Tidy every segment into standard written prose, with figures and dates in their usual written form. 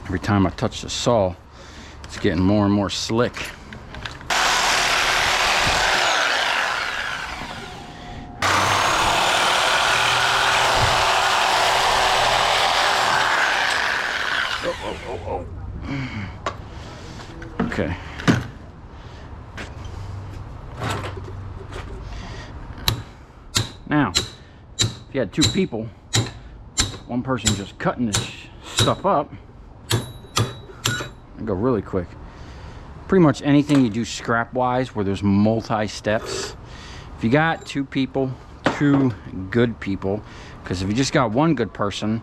Every time I touch the saw, it's getting more and more slick. Okay. Now, if you had two people, one person just cutting this stuff up, it'd go really quick. Pretty much anything you do scrap-wise where there's multi-steps, if you got two people, two good people, because if you just got one good person,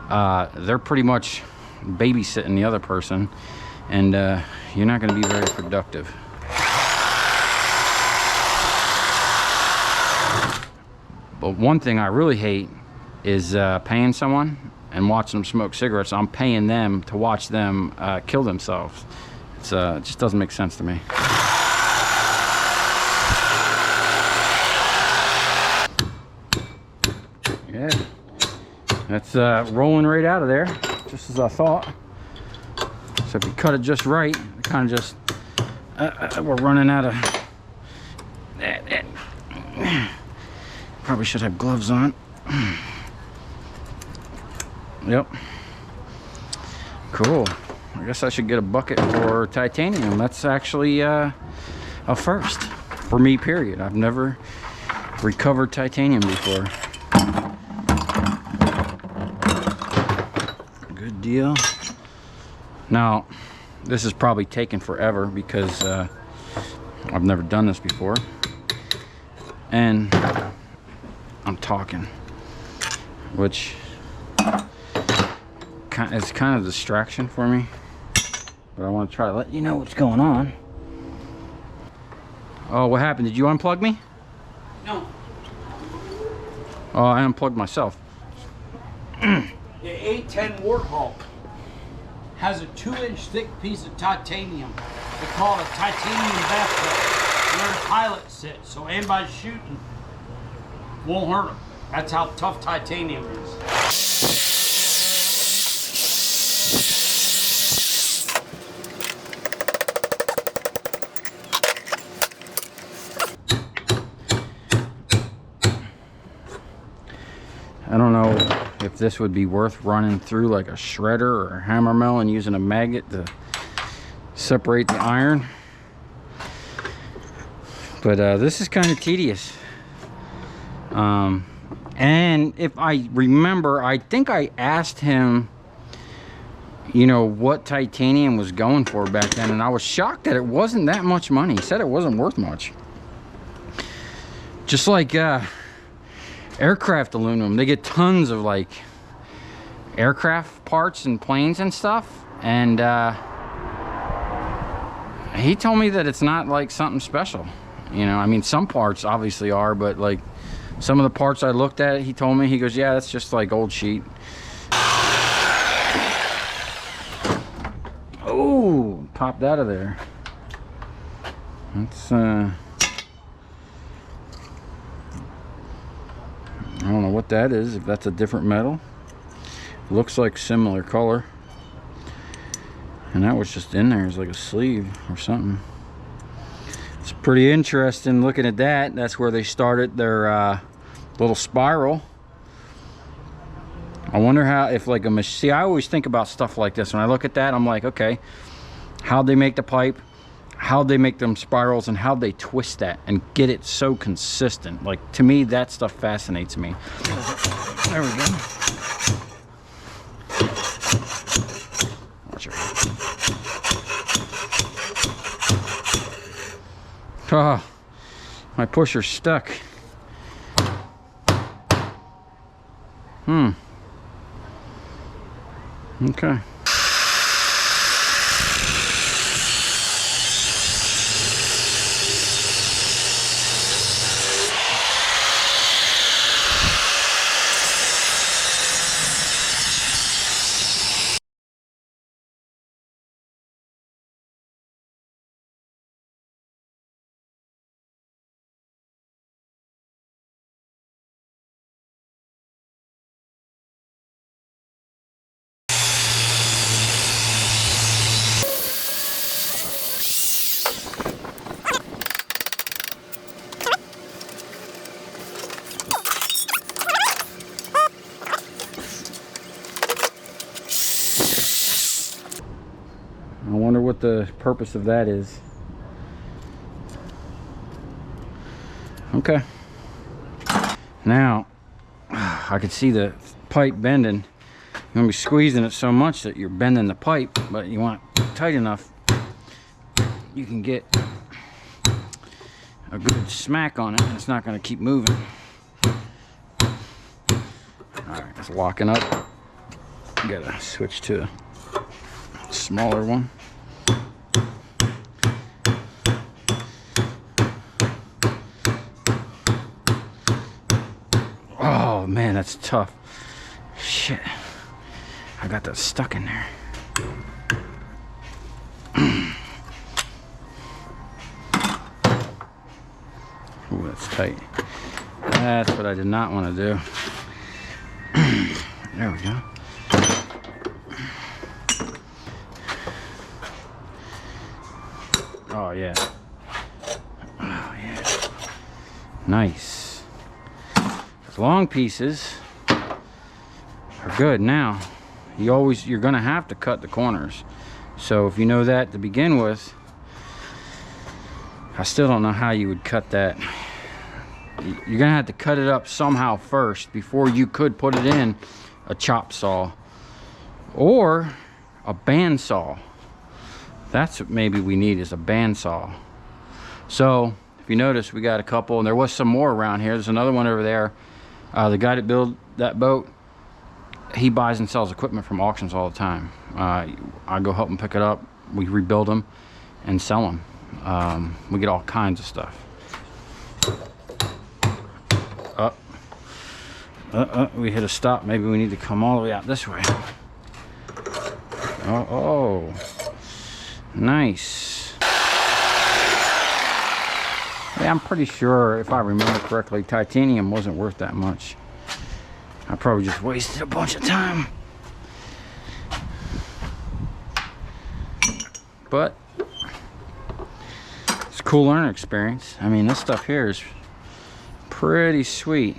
they're pretty much babysitting the other person, and you're not going to be very productive. But one thing I really hate is paying someone and watching them smoke cigarettes. I'm paying them to watch them kill themselves. It just doesn't make sense to me. Yeah, that's rolling right out of there, just as I thought. So if you cut it just right, it kind of just, we're running out of, probably should have gloves on. Yep. Cool. I guess I should get a bucket for titanium. That's actually a first for me, period. I've never recovered titanium before. Good deal. Now, this is probably taking forever because I've never done this before. And I'm talking, which is kind of a distraction for me. But I want to try to let you know what's going on. Oh, what happened? Did you unplug me? No. Oh, I unplugged myself. The A10 Warthog has a 2-inch thick piece of titanium. They call it a titanium bathtub where the pilot sits, so anybody shooting won't hurt them. That's how tough titanium is. I don't know if this would be worth running through like a shredder or a hammer mill and using a maggot to separate the iron. But this is kind of tedious. And if I remember, I think I asked him, you know, what titanium was going for back then, and I was shocked that it wasn't that much money. He said it wasn't worth much. Just like aircraft aluminum, they get tons of like aircraft parts and planes and stuff, and he told me that it's not like something special. You know, I mean, some parts obviously are, but like some of the parts I looked at, he told me, he goes, yeah, that's just like old sheet. Oh, popped out of there. That's I don't know what that is, if that's a different metal. Looks like similar color. And that was just in there as like a sleeve or something. It's pretty interesting looking at that. That's where they started their little spiral. I wonder how, if like a machine, see, I always think about stuff like this. When I look at that, I'm like, okay, how'd they make the pipe? How'd they make them spirals, and how'd they twist that and get it so consistent? Like, to me, that stuff fascinates me. There we go. Watch her. Oh, my pusher's stuck. Okay. Wonder what the purpose of that is. Okay. Now, I could see the pipe bending. You're gonna be squeezing it so much that you're bending the pipe, but you want it tight enough you can get a good smack on it and it's not gonna keep moving. Alright, it's locking up. Gotta switch to a smaller one. Oh man, that's tough. Shit. I got that stuck in there. Ooh, that's tight. That's what I did not want to do. There we go. Oh yeah. Oh yeah. Nice. Those long pieces are good. Now you're gonna have to cut the corners, so if you know that to begin with, I still don't know how you would cut that. You're gonna have to cut it up somehow first before you could put it in a chop saw or a bandsaw. That's what maybe we need, is a bandsaw. So if you notice, we got a couple, and there was some more around here. There's another one over there. The guy that built that boat, he buys and sells equipment from auctions all the time. I go help him pick it up. We rebuild them and sell them. We get all kinds of stuff. We hit a stop. Maybe we need to come all the way out this way. Oh, nice. Yeah, I'm pretty sure, if I remember correctly, titanium wasn't worth that much. I probably just wasted a bunch of time. But it's a cool learning experience. I mean, this stuff here is pretty sweet.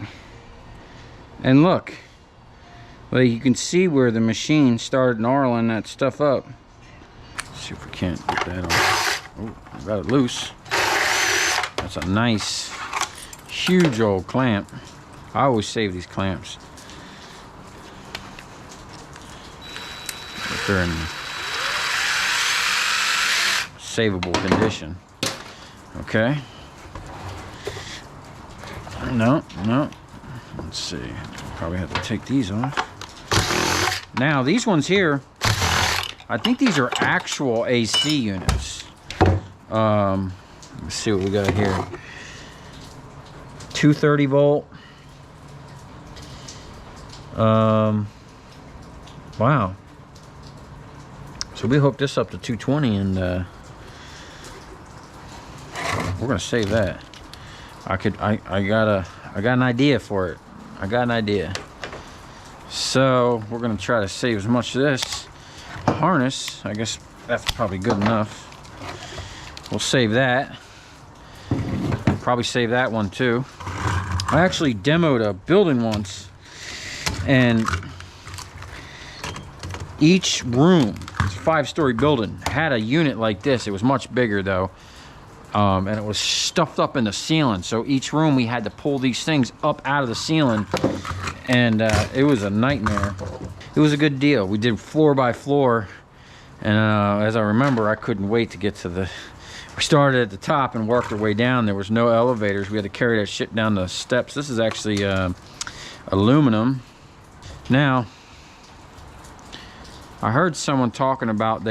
And look, well, you can see where the machine started gnarling that stuff up. Let's see if we can't get that off. Oh, I got it loose. That's a nice, huge old clamp. I always save these clamps. If they're in savable condition. Okay. No. Let's see. Probably have to take these off. Now, these ones here, I think these are actual AC units. Let's see what we got here. 230 volt. Wow. So we hooked this up to 220, and we're gonna save that. I got an idea for it. I got an idea. So we're gonna try to save as much of this harness. I guess that's probably good enough. We'll save that. Probably save that one too. I actually demoed a building once, and each room, it's a 5-story building, had a unit like this. It was much bigger though. And it was stuffed up in the ceiling. So each room we had to pull these things up out of the ceiling, and it was a nightmare. It was a good deal. We did floor by floor, and as I remember, I couldn't wait to get to the... We started at the top and worked our way down. There was no elevators. We had to carry that shit down the steps. This is actually aluminum. Now, I heard someone talking about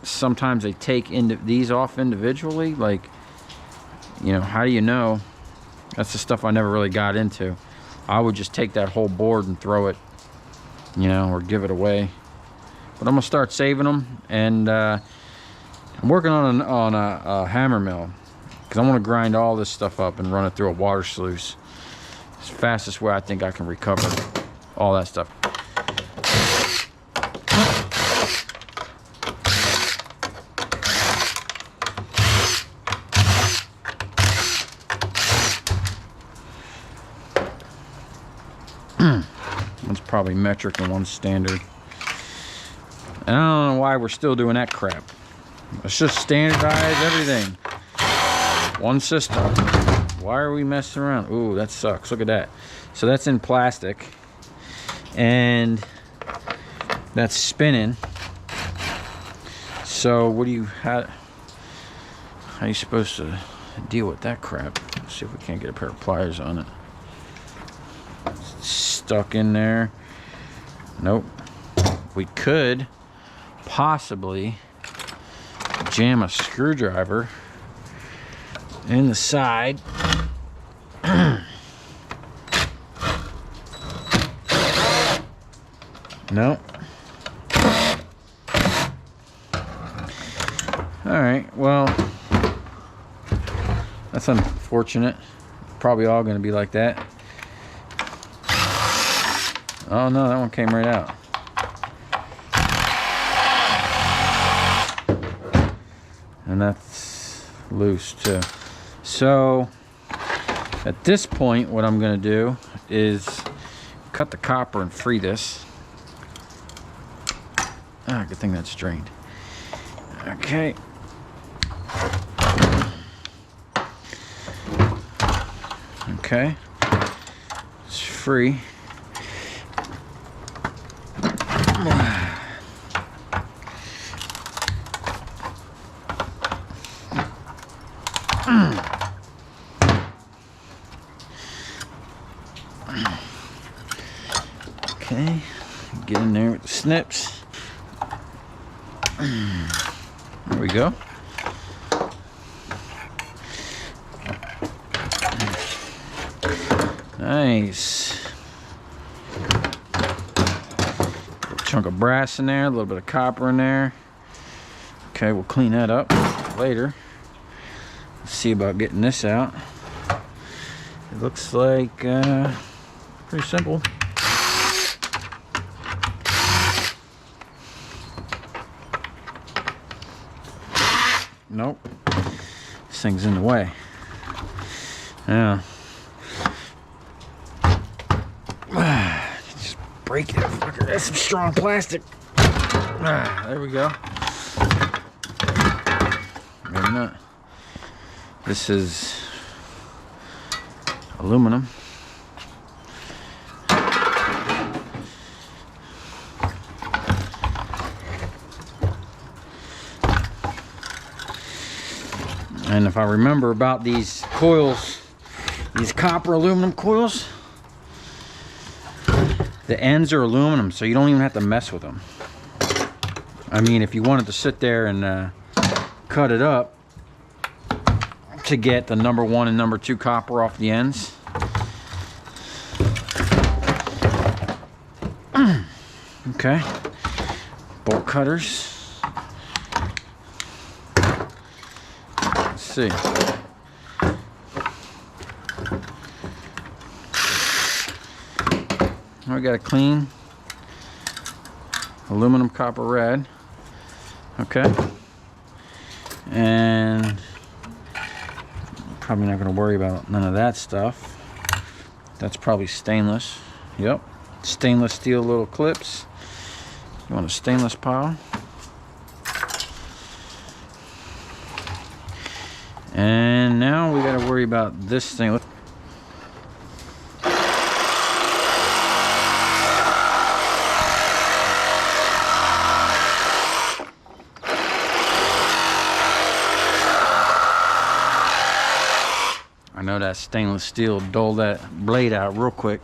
sometimes they take these off individually. Like, you know, how do you know? That's the stuff I never really got into. I would just take that whole board and throw it, you know, or give it away. But I'm gonna start saving them, and I'm working on a hammer mill, because I want to grind all this stuff up and run it through a water sluice. It's the fastest way I think I can recover all that stuff. One's probably metric and one's standard. And I don't know why we're still doing that crap. Let's just standardize everything. One system. Why are we messing around? Ooh, that sucks. Look at that. So that's in plastic. And that's spinning. So what do you have? How are you supposed to deal with that crap? Let's see if we can't get a pair of pliers on it. It's stuck in there. Nope. We could possibly jam a screwdriver in the side. No. Alright, well, that's unfortunate. Probably all going to be like that. Oh no, that one came right out. And that's loose too. So at this point, what I'm going to do is cut the copper and free this. Ah, good thing that's drained. Okay. Okay. It's free. Okay. Get in there with the snips. There we go. Nice. Chunk of brass in there, a little bit of copper in there. Okay, we'll clean that up later. Let's see about getting this out. It looks like pretty simple. Nope. This thing's in the way. Yeah. Just break it. That's some strong plastic. There we go. Maybe not. This is aluminum. And if I remember about these coils, these copper aluminum coils, the ends are aluminum, so you don't even have to mess with them. I mean, if you wanted to sit there and cut it up to get the number 1 and number 2 copper off the ends. Okay. Bolt cutters. Let's see. We got a clean aluminum copper rad. Okay. And probably not going to worry about none of that stuff. That's probably stainless. Yep. Stainless steel little clips. You want a stainless pile. And now we got to worry about this thing. I know that stainless steel dull that blade out real quick.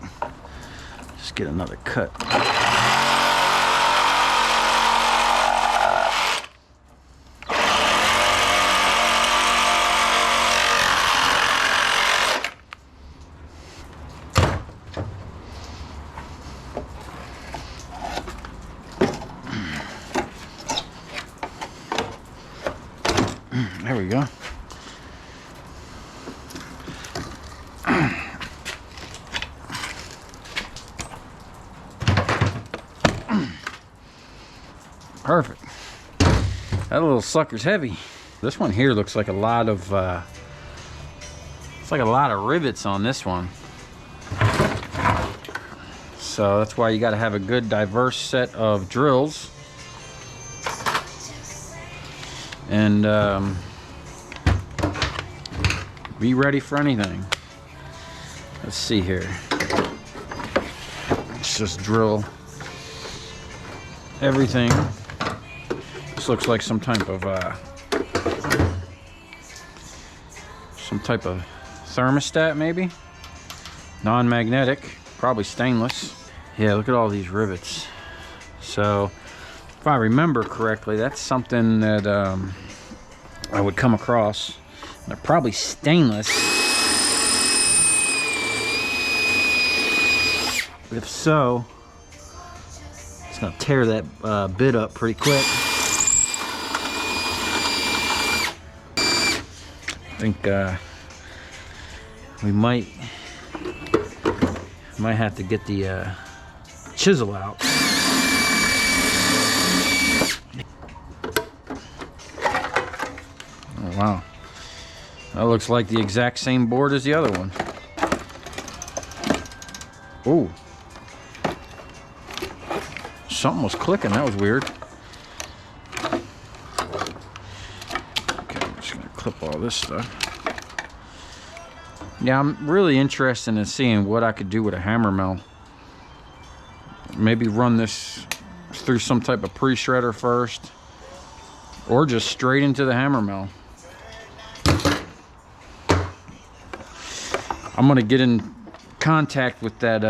Just get another cut. There we go. Perfect. That little sucker's heavy. This one here looks like a lot of it's like a lot of rivets on this one. So that's why you got to have a good diverse set of drills. and be ready for anything. Let's see here. Let's just drill everything. This looks like some type of thermostat, maybe. Non-magnetic, probably stainless. Yeah, look at all these rivets. So if I remember correctly, that's something that I would come across. They're probably stainless. But if so, it's gonna tear that bit up pretty quick. I think we might have to get the chisel out. Oh wow, that looks like the exact same board as the other one. Ooh, something was clicking. That was weird. Okay, I'm just gonna clip all this stuff. Yeah, I'm really interested in seeing what I could do with a hammer mill. Maybe run this through some type of pre-shredder first, or just straight into the hammer mill. I'm gonna get in contact with that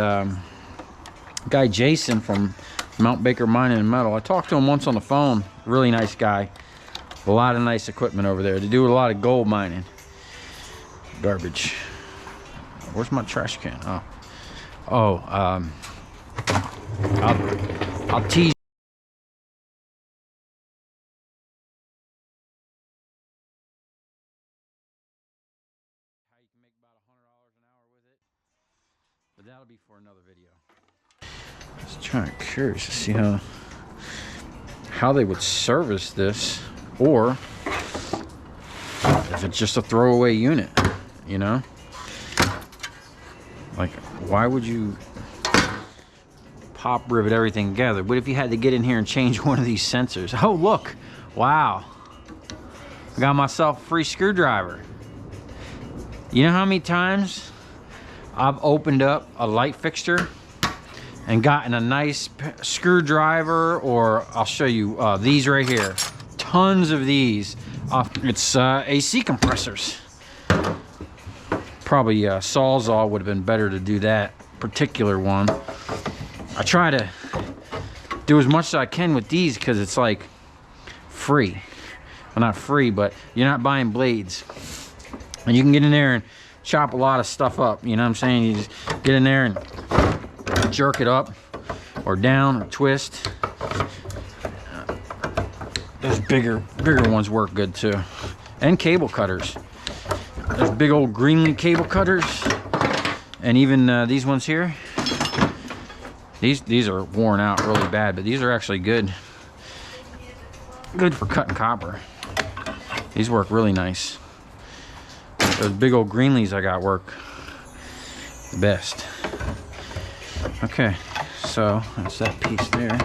guy Jason from Mount Baker Mining and Metal. I talked to him once on the phone. Really nice guy. A lot of nice equipment over there. They do a lot of gold mining. Garbage. Where's my trash can? I'll tease. How you can make about $100 an hour with it, but that'll be for another video. Just curious to see how they would service this, or if it's just a throwaway unit, you know? Like, why would you pop rivet everything together? What if you had to get in here and change one of these sensors? Oh, look. Wow. I got myself a free screwdriver. You know how many times I've opened up a light fixture and gotten a nice screwdriver, or I'll show you these right here. Tons of these. It's AC compressors. Probably Sawzall would have been better to do that particular one. I try to do as much as I can with these because it's like free. Well, not free, but you're not buying blades. And you can get in there and chop a lot of stuff up. You know what I'm saying? You just get in there and jerk it up or down or twist. Those bigger ones work good too. And cable cutters. There's big old Greenlee cable cutters, and even these ones here. These are worn out really bad, but these are actually good for cutting copper. These work really nice. Those big old Greenlees I got work the best. Okay, so that's that piece there.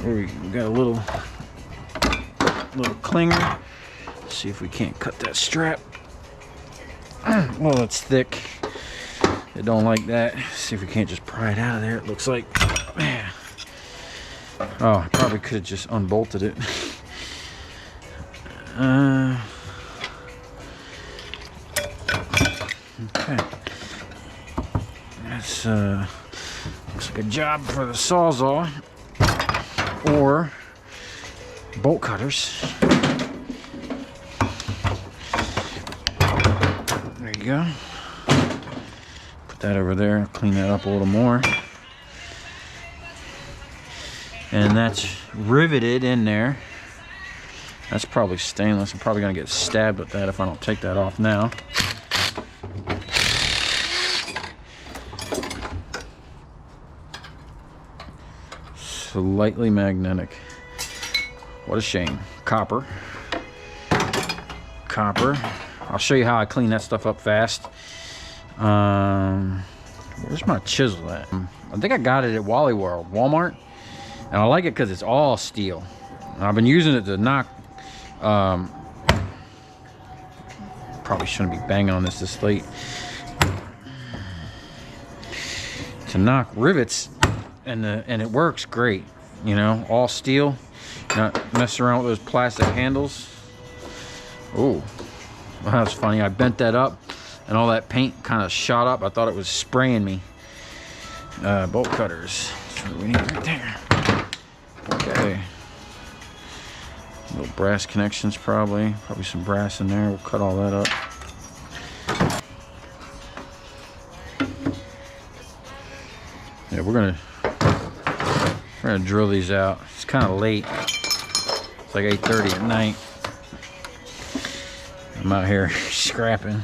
We got a little clinger. Let's see if we can't cut that strap. Well, it's thick. They don't like that. See if we can't just pry it out of there. It looks like, man. Oh, I probably could have just unbolted it. Okay. That's looks like a job for the Sawzall or bolt cutters. There you go. Put that over there, clean that up a little more. And that's riveted in there. That's probably stainless. I'm probably gonna get stabbed with that if I don't take that off now. Slightly magnetic. What a shame. Copper. I'll show you how I clean that stuff up fast. Where's my chisel at? I think I got it at Wally World, Walmart. And I like it because it's all steel. And I've been using it to knock Probably shouldn't be banging on this late. To knock rivets, and it works great. You know, all steel. Not messing around with those plastic handles. Oh, well, that was funny. I bent that up, and all that paint kind of shot up. I thought it was spraying me. Bolt cutters. That's what we need right there. Okay. Little brass connections, probably some brass in there. We'll cut all that up. Yeah, we're gonna drill these out. It's kind of late. It's like 8:30 at night. I'm out here scrapping.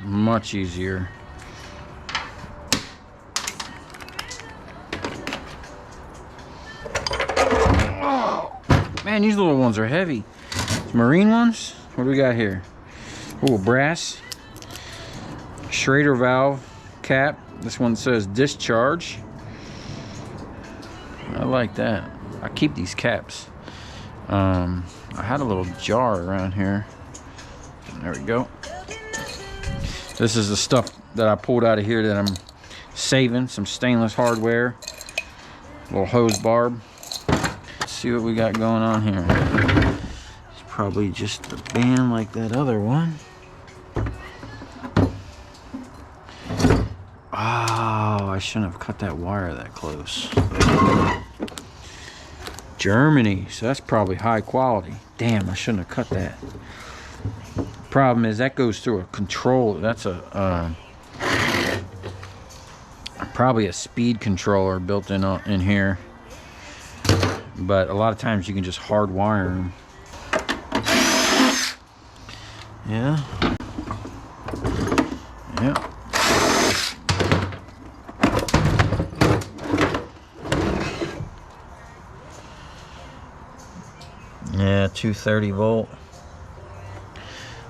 Much easier. Oh, man, these little ones are heavy. These marine ones. What do we got here? Oh, brass Schrader valve cap. This one says discharge. I like that. I keep these caps. I had a little jar around here. There we go. This is the stuff that I pulled out of here that I'm saving. Some stainless hardware. Little hose barb. Let's see what we got going on here. It's probably just a band like that other one. Oh, I shouldn't have cut that wire that close. Germany, so that's probably high quality. Damn, I shouldn't have cut that. Problem is that goes through a control. That's a probably a speed controller built in here, but a lot of times you can just hardwire them. Yeah. Yeah, 230 volt.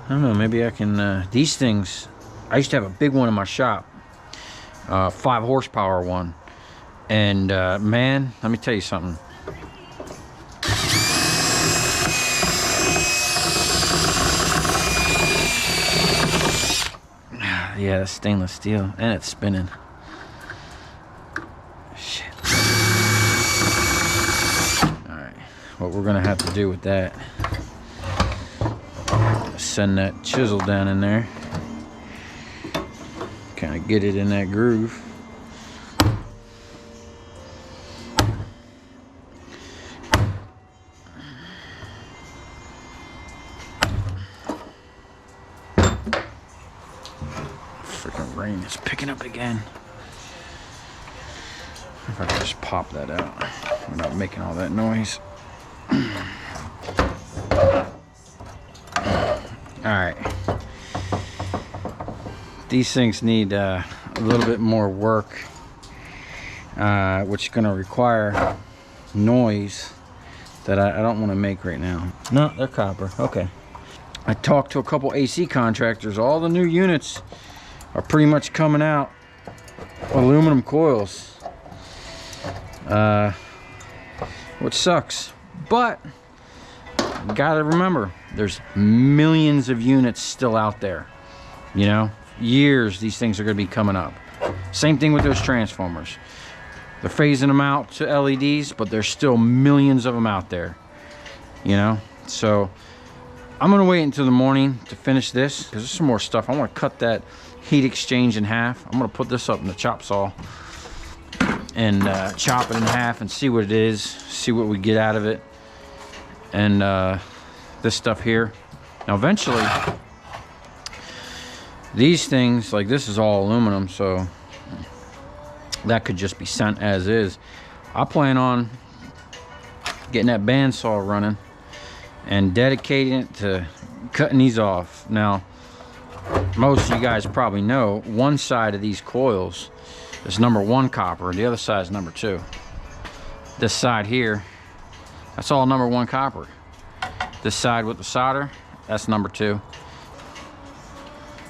I don't know, maybe I can, these things, I used to have a big one in my shop, 5 horsepower one, and man, let me tell you something. Yeah, that's stainless steel, and it's spinning. Shit. Alright, what we're gonna have to do with that, send that chisel down in there, kind of get it in that groove. Freaking rain is picking up again. If I can just pop that out without making all that noise. Alright, these things need a little bit more work, which is going to require noise that I don't want to make right now. No, they're copper. Okay. I talked to a couple AC contractors. All the new units are pretty much coming out aluminum coils, which sucks, but you gotta remember, there's millions of units still out there. You know, years these things are gonna be coming up. Same thing with those transformers. They're phasing them out to LEDs, but there's still millions of them out there. You know, so I'm gonna wait until the morning to finish this, because there's some more stuff. I want to cut that heat exchange in half. I'm gonna put this up in the chop saw and chop it in half and see what it is, see what we get out of it. And this stuff here. Now eventually, these things, like this is all aluminum, so that could just be sent as is. I plan on getting that bandsaw running and dedicating it to cutting these off. Now, most of you guys probably know one side of these coils is #1 copper, the other side is #2. This side here, that's all #1 copper. This side with the solder, that's #2.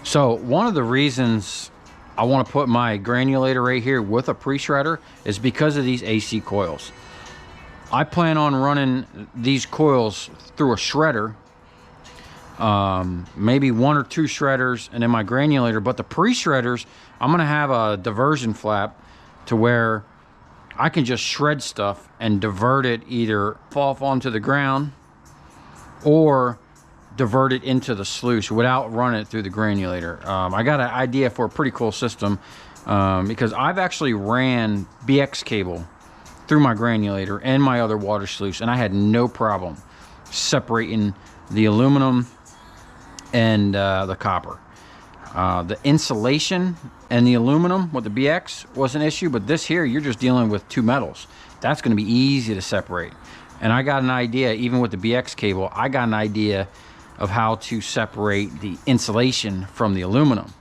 So one of the reasons I want to put my granulator right here with a pre-shredder is because of these AC coils. I plan on running these coils through a shredder, maybe 1 or 2 shredders, and then my granulator. But the pre-shredders, I'm gonna have a diversion flap to where I can just shred stuff and divert it, either off onto the ground or divert it into the sluice without running it through the granulator. I got an idea for a pretty cool system, because I've actually ran BX cable through my granulator and my other water sluice, and I had no problem separating the aluminum and the copper. The insulation and the aluminum with the BX was an issue, but this here, you're just dealing with 2 metals. That's going to be easy to separate. And I got an idea, even with the BX cable, I got an idea of how to separate the insulation from the aluminum.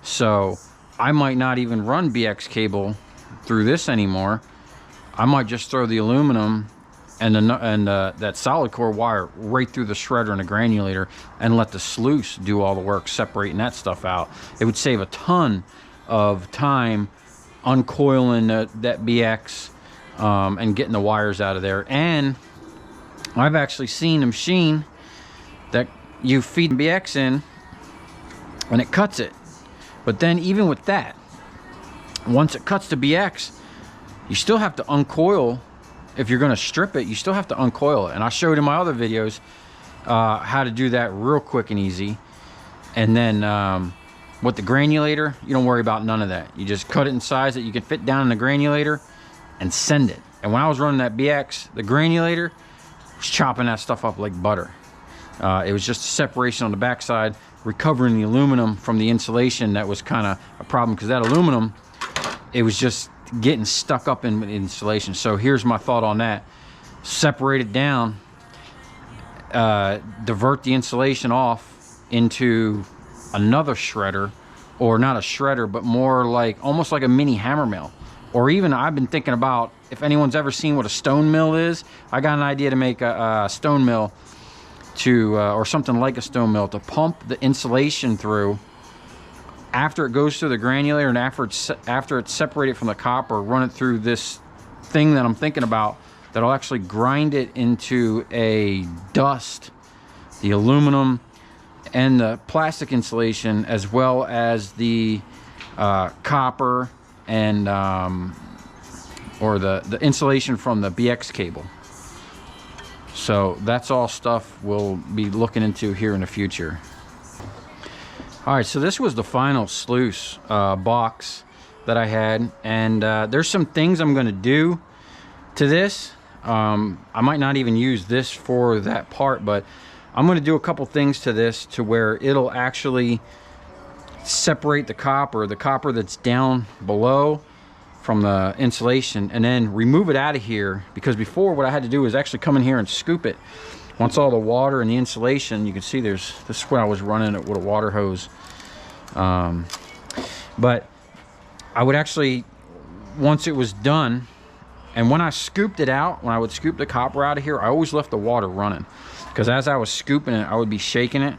So I might not even run BX cable through this anymore. I might just throw the aluminum and that solid core wire right through the shredder and the granulator and let the sluice do all the work separating that stuff out. It would save a ton of time uncoiling that BX and getting the wires out of there. And I've actually seen a machine that you feed BX in and it cuts it. But then even with that, once it cuts the BX, you still have to uncoil. If you're going to strip it, you still have to uncoil it. And I showed in my other videos how to do that real quick and easy. And then with the granulator, you don't worry about none of that. You just cut it in size that you can fit down in the granulator and send it. And when I was running that BX, the granulator was chopping that stuff up like butter. It was just a separation on the backside, recovering the aluminum from the insulation. That was kind of a problem, because that aluminum, it was just getting stuck up in insulation. So here's my thought on that: separate it down, divert the insulation off into another shredder, or not a shredder, but more like almost like a mini hammer mill. Or even, I've been thinking about, if anyone's ever seen what a stone mill is, I got an idea to make a stone mill to or something like a stone mill to pump the insulation through after it goes through the granulator, and after it's separated from the copper, run it through this thing that I'm thinking about that'll actually grind it into a dust, the aluminum and the plastic insulation, as well as the copper and or the insulation from the BX cable. So that's all stuff we'll be looking into here in the future. All right, so this was the final sluice box that I had, and there's some things I'm going to do to this. I might not even use this for that part, but I'm going to do a couple things to this to where it'll actually separate the copper that's down below from the insulation, and then remove it out of here. Because before, what I had to do is actually come in here and scoop it. Once all the water and the insulation, you can see this is where I was running it with a water hose. But I would actually, once it was done, and when I scooped it out, when I would scoop the copper out of here, I always left the water running, because as I was scooping it, I would be shaking it,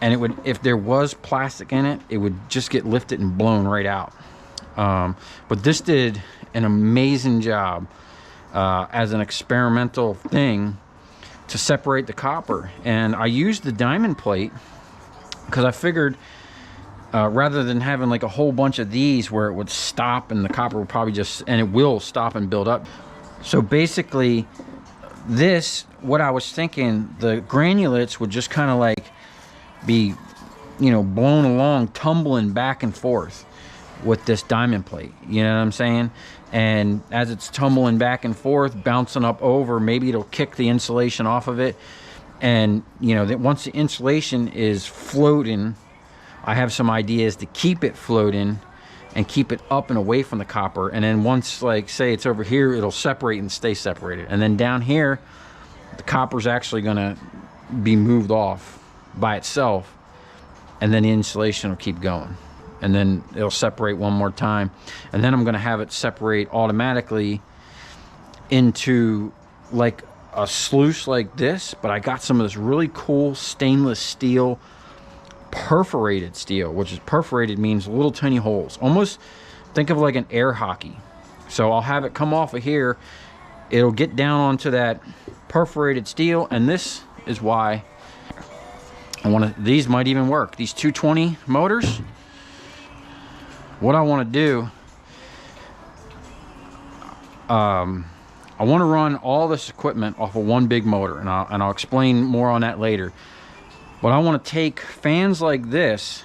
and it would, if there was plastic in it, it would just get lifted and blown right out. But this did an amazing job as an experimental thing to separate the copper. And I used the diamond plate because I figured rather than having like a whole bunch of these where it would stop and the copper would probably just, and it will stop and build up. So basically this, what I was thinking, the granulates would just kind of like be, you know, blown along, tumbling back and forth with this diamond plate, you know what I'm saying? And as it's tumbling back and forth, bouncing up over, maybe it'll kick the insulation off of it. And you know that once the insulation is floating, I have some ideas to keep it floating and keep it up and away from the copper. And then once, like, say it's over here, it'll separate and stay separated. And then down here, the copper's actually gonna be moved off by itself, and then the insulation will keep going. And then it'll separate one more time. And then I'm gonna have it separate automatically into like a sluice like this, but I got some of this really cool stainless steel, perforated steel, which is perforated means little tiny holes. Almost think of like an air hockey. So I'll have it come off of here. It'll get down onto that perforated steel, and this is why I want to, these might even work. These 220 motors, what I want to do, I want to run all this equipment off of one big motor, and I'll explain more on that later. But I want to take fans like this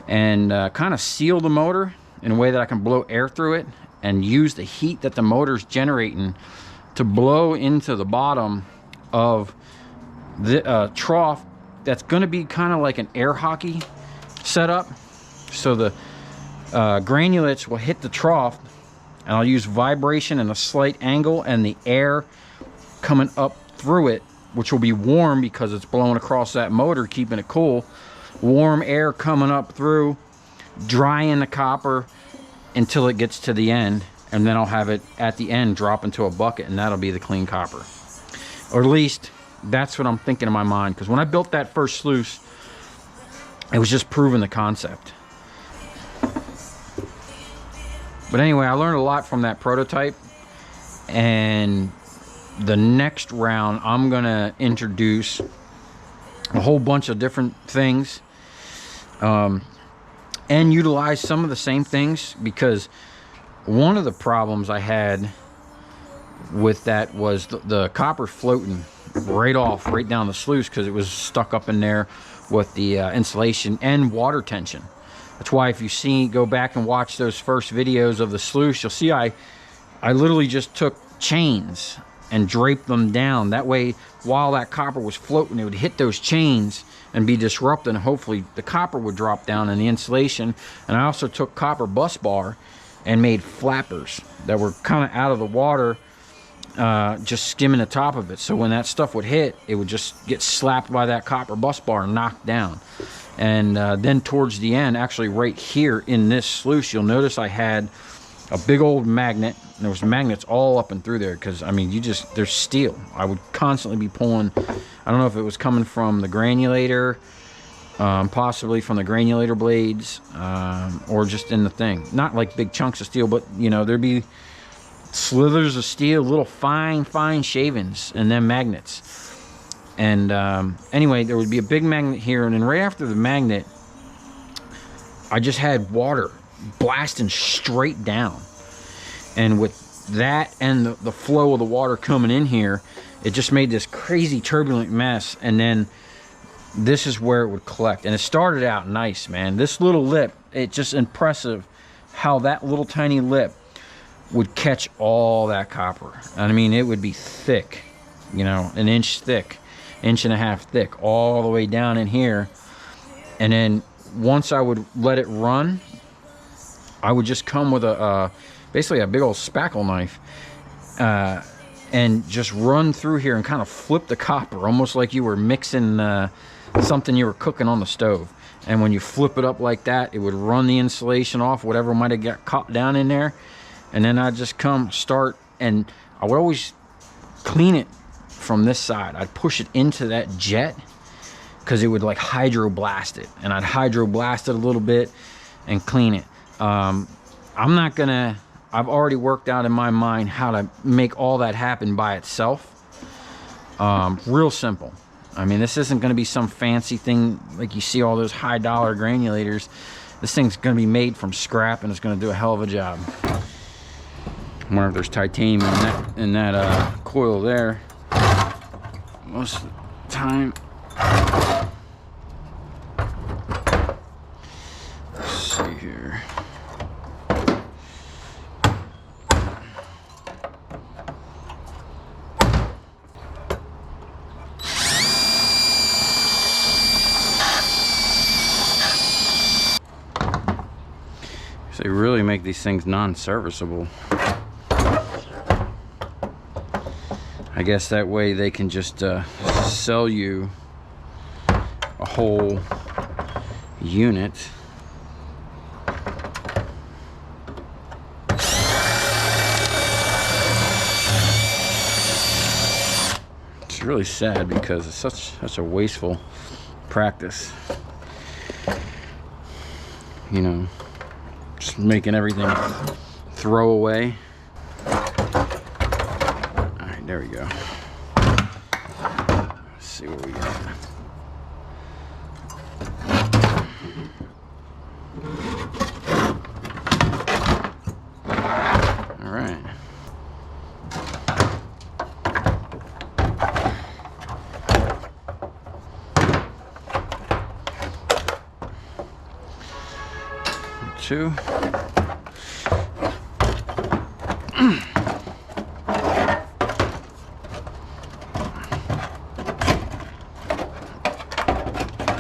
and kind of seal the motor in a way that I can blow air through it and use the heat that the motor's generating to blow into the bottom of the trough. That's going to be kind of like an air hockey setup. So the granulates will hit the trough, and I'll use vibration and a slight angle, and the air coming up through it, which will be warm because it's blowing across that motor, keeping it cool. Warm air coming up through, drying the copper until it gets to the end, and then I'll have it at the end drop into a bucket, and that'll be the clean copper. Or at least that's what I'm thinking in my mind, because when I built that first sluice, it was just proving the concept. But anyway, I learned a lot from that prototype, and the next round I'm gonna introduce a whole bunch of different things, and utilize some of the same things, because one of the problems I had with that was the copper floating right down the sluice, because it was stuck up in there with the insulation and water tension. That's why if you go back and watch those first videos of the sluice, you'll see I literally just took chains and draped them down. That way, while that copper was floating, it would hit those chains and be disrupted, and hopefully the copper would drop down in the insulation. And I also took copper bus bar and made flappers that were kind of out of the water, just skimming the top of it. So when that stuff would hit, it would just get slapped by that copper bus bar and knocked down. And then towards the end, actually right here in this sluice, you'll notice I had a big old magnet. And there was magnets all up and through there, because I mean, there's steel. I would constantly be pulling. I don't know if it was coming from the granulator, possibly from the granulator blades, or just in the thing. Not like big chunks of steel, but you know, there'd be slithers of steel, little fine shavings, and then magnets. And anyway, there would be a big magnet here, and then right after the magnet, I just had water blasting straight down. And with that and the flow of the water coming in here, it just made this crazy turbulent mess. And then this is where it would collect. And it started out nice, man. This little lip, it's just impressive how that little tiny lip would catch all that copper. And I mean, it would be thick, you know, an inch thick, inch and a half thick, all the way down in here. And then once I would let it run, I would just come with basically a big old spackle knife, and just run through here and kind of flip the copper, almost like you were mixing something you were cooking on the stove. And when you flip it up like that, it would run the insulation off, whatever might have got caught down in there. And then I'd just start, and I would always clean it from this side. I'd push it into that jet, because it would like hydroblast it, and I'd hydroblast it a little bit and clean it. I've already worked out in my mind how to make all that happen by itself. Real simple. I mean, this isn't going to be some fancy thing like you see all those high dollar granulators. This thing's going to be made from scrap, and it's going to do a hell of a job. I wonder if there's titanium in that coil there. Most of the time. Let's see here. So They really make these things non-serviceable. I guess that way they can just sell you a whole unit. It's really sad because it's such a wasteful practice. You know, just making everything throw away. Alright, there we go. Let's see what we got. Alright. Two.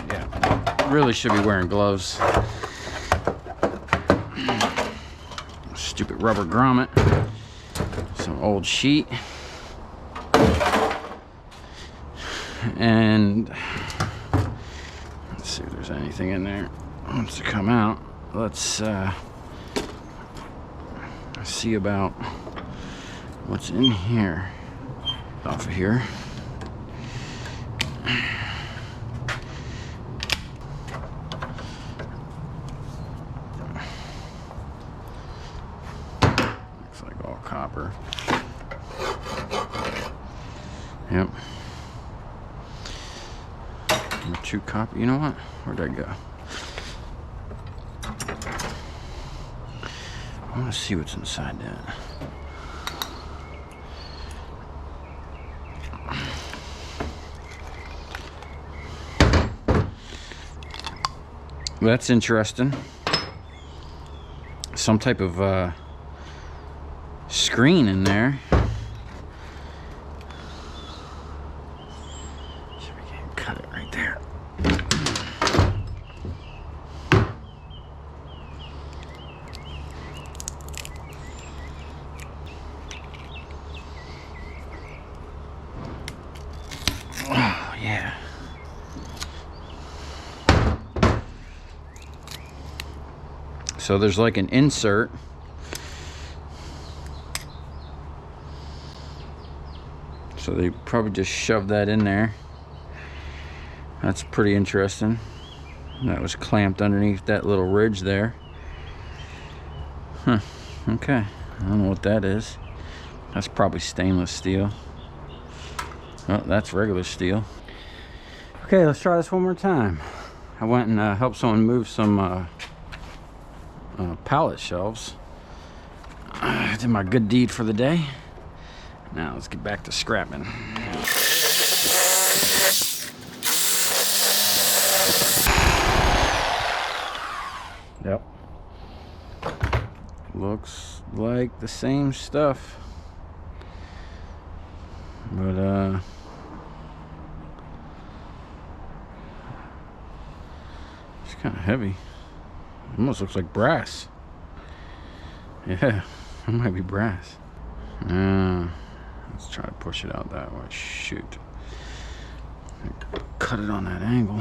Yeah, really should be wearing gloves. Stupid rubber grommet. Some old sheet. And let's see if there's anything in there wants to come out. Let's see about what's in here. Off of here. Looks like all copper. Yep. Number 2 copper. You know what? Where'd that go? I want to see what's inside that. That's interesting. Some type of screen in there. So we can cut it right there. Oh, yeah. So there's like an insert. So they probably just shoved that in there. That's pretty interesting. That was clamped underneath that little ridge there. Huh. Okay. I don't know what that is. That's probably stainless steel. Oh, that's regular steel. Okay, let's try this one more time. I went and helped someone move some pallet shelves. I did my good deed for the day. Now let's get back to scrapping. Yep. Looks like the same stuff. But it's kind of heavy. Almost looks like brass. Yeah, it might be brass. Let's try to push it out that way. Shoot. Cut it on that angle.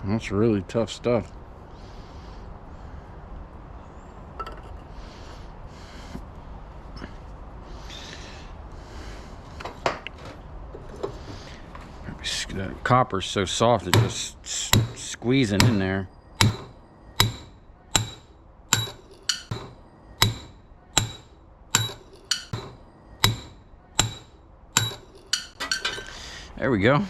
That's really tough stuff. That copper's so soft, it's just squeezing in there. There we go.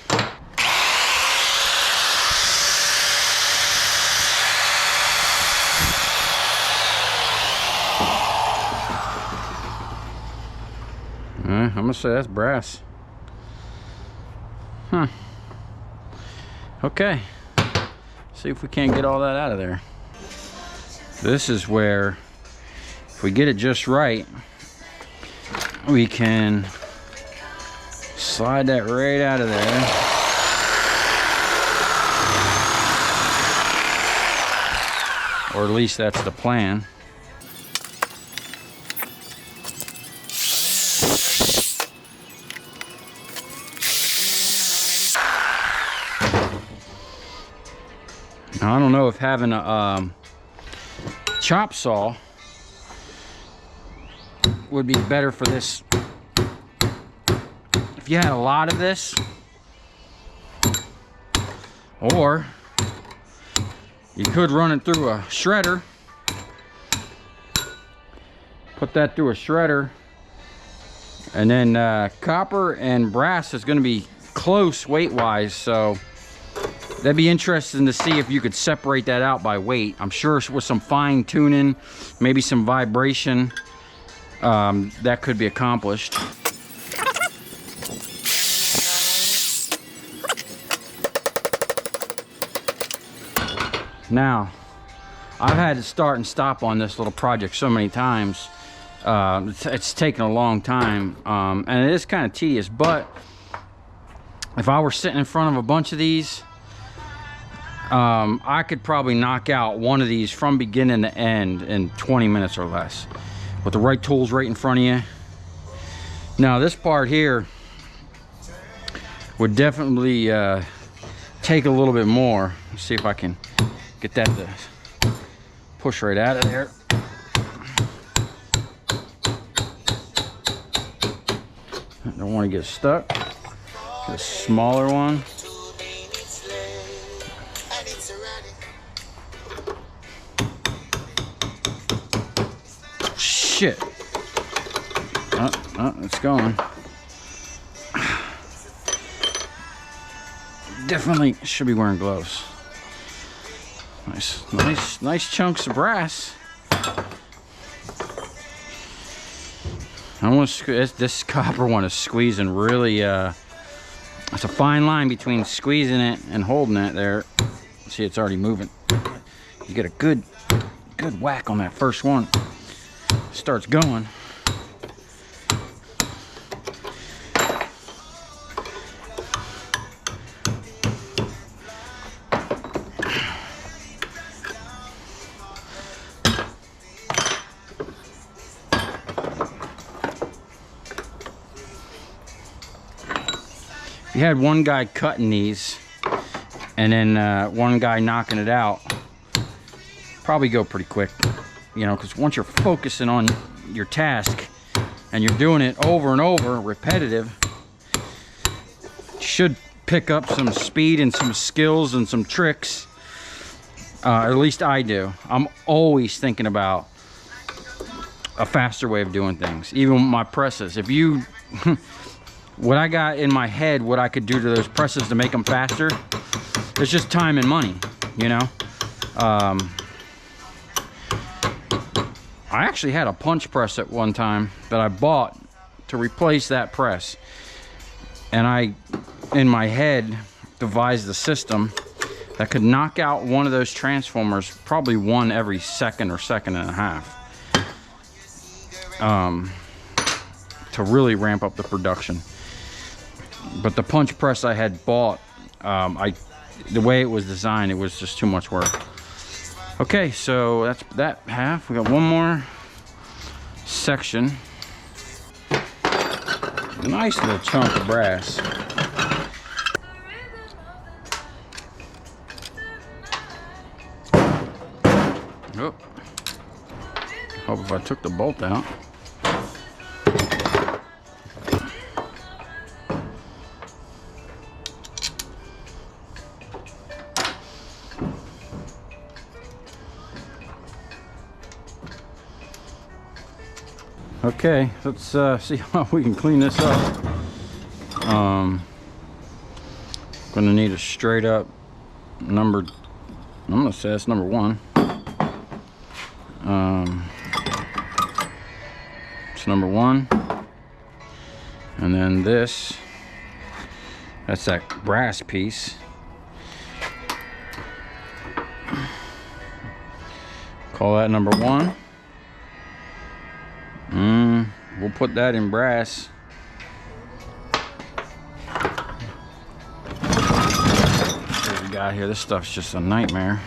I'm gonna say that's brass. Huh. Okay. See if we can't get all that out of there. This is where, if we get it just right, we can slide that right out of there. Or at least that's the plan. I don't know if having a chop saw would be better for this. If you had a lot of this, or you could run it through a shredder, put that through a shredder, and then copper and brass is going to be close weight wise, so that'd be interesting to see if you could separate that out by weight. I'm sure with some fine tuning, maybe some vibration, that could be accomplished. Now, I've had to start and stop on this little project so many times. It's taken a long time, and it is kind of tedious, but if I were sitting in front of a bunch of these, I could probably knock out one of these from beginning to end in 20 minutes or less with the right tools right in front of you. Now this part here would definitely take a little bit more. Let's see if I can get that to push right out of there. I don't want to get stuck. Get a smaller one. Shit. Oh, it's going. Definitely should be wearing gloves. Nice chunks of brass. I want to this copper one is squeezing really. It's a fine line between squeezing it and holding it there. See, it's already moving. You get a good whack on that first one. Starts going. You had one guy cutting these and then one guy knocking it out, probably go pretty quick, you know, because once you're focusing on your task and you're doing it over and over, repetitive, you should pick up some speed and some skills and some tricks. At least I do. I'm always thinking about a faster way of doing things, even with my presses. If you what I got in my head, what I could do to those presses to make them faster, it's just time and money, you know. I actually had a punch press at one time that I bought to replace that press, and I, in my head, devised a system that could knock out one of those transformers, probably one every second or second and a half, to really ramp up the production. But the punch press I had bought, the way it was designed, it was just too much work. Okay, so that's that half. We got one more section. A nice little chunk of brass. Oh. Hope if I took the bolt out. Okay, let's see how we can clean this up. Gonna need a straight up number. I'm gonna say that's number 1. It's number 1. And then this, that's that brass piece. Call that number 1. We'll put that in brass. What we got here? This stuff's just a nightmare.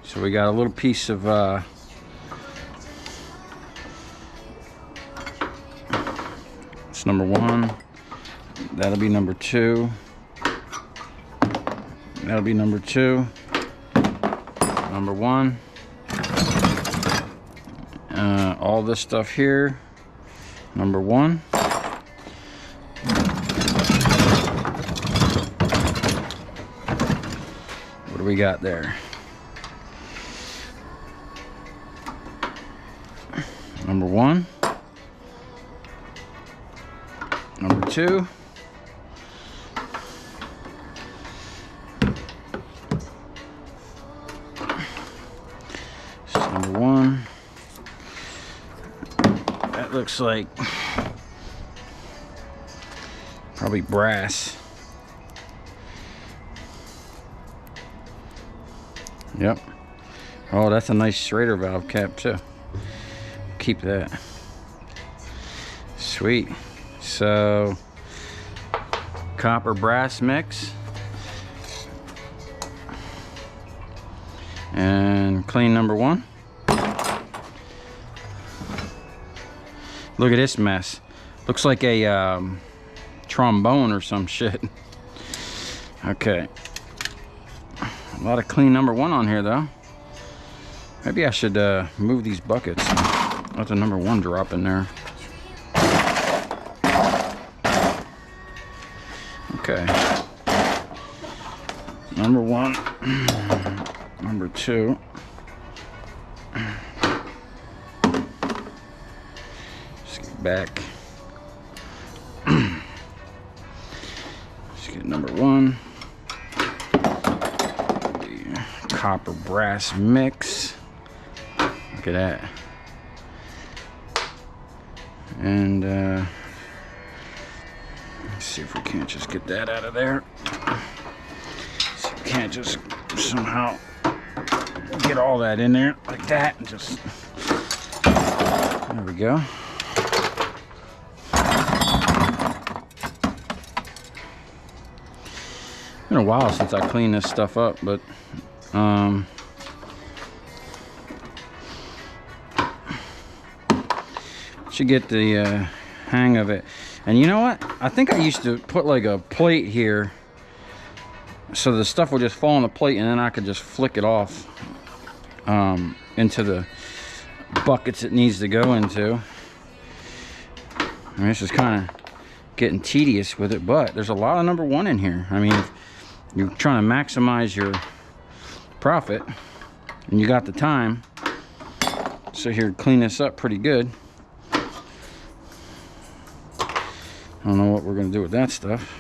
So we got a little piece of it's number 1. That'll be number 2. That'll be number 2. Number 1. All this stuff here, number 1. What do we got there? Number 1. Number 2. Number 1. That looks like probably brass. Yep. Oh, that's a nice Schrader valve cap too. Keep that. Sweet. So copper brass mix and clean number 1. Look at this mess. Looks like a trombone or some shit. Okay. A lot of clean number 1 on here though. Maybe I should move these buckets. Let the number 1 drop in there. Okay. Number 1. Number 2. Back. Let's get number 1. The copper brass mix. Look at that. And let's see if we can't just get that out of there. See if we can't just somehow get all that in there like that and just, there we go. Been a while since I cleaned this stuff up, but should get the hang of it. And you know what? I think I used to put like a plate here so the stuff would just fall on the plate and then I could just flick it off into the buckets it needs to go into. I mean, this is kind of getting tedious with it, but there's a lot of number 1 in here. I mean, if you're trying to maximize your profit and you got the time, so here, clean this up pretty good. I don't know what we're gonna do with that stuff.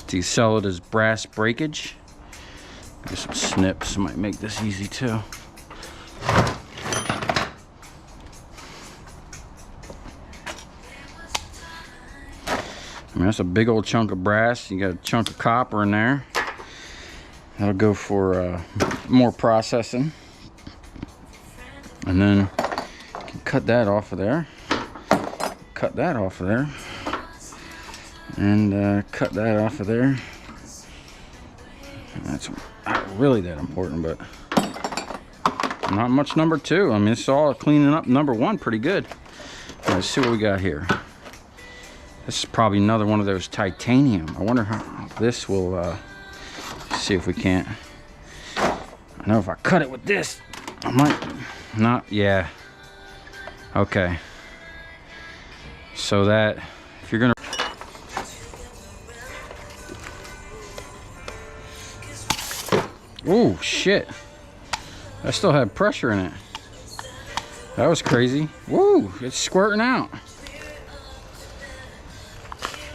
Do you sell it as brass breakage? Get some snips, might make this easy too. I mean, that's a big old chunk of brass. You got a chunk of copper in there. That'll go for more processing. And then you can cut that off of there. Cut that off of there. And cut that off of there. That's not really that important, but not much number 2. I mean, it's all cleaning up number 1 pretty good. Let's see what we got here. This is probably another one of those titanium. I wonder how this will, see if we can't. I know if I cut it with this, I might not, yeah. Okay. So that, if you're gonna, oh shit. I still had pressure in it. That was crazy. Woo, it's squirting out.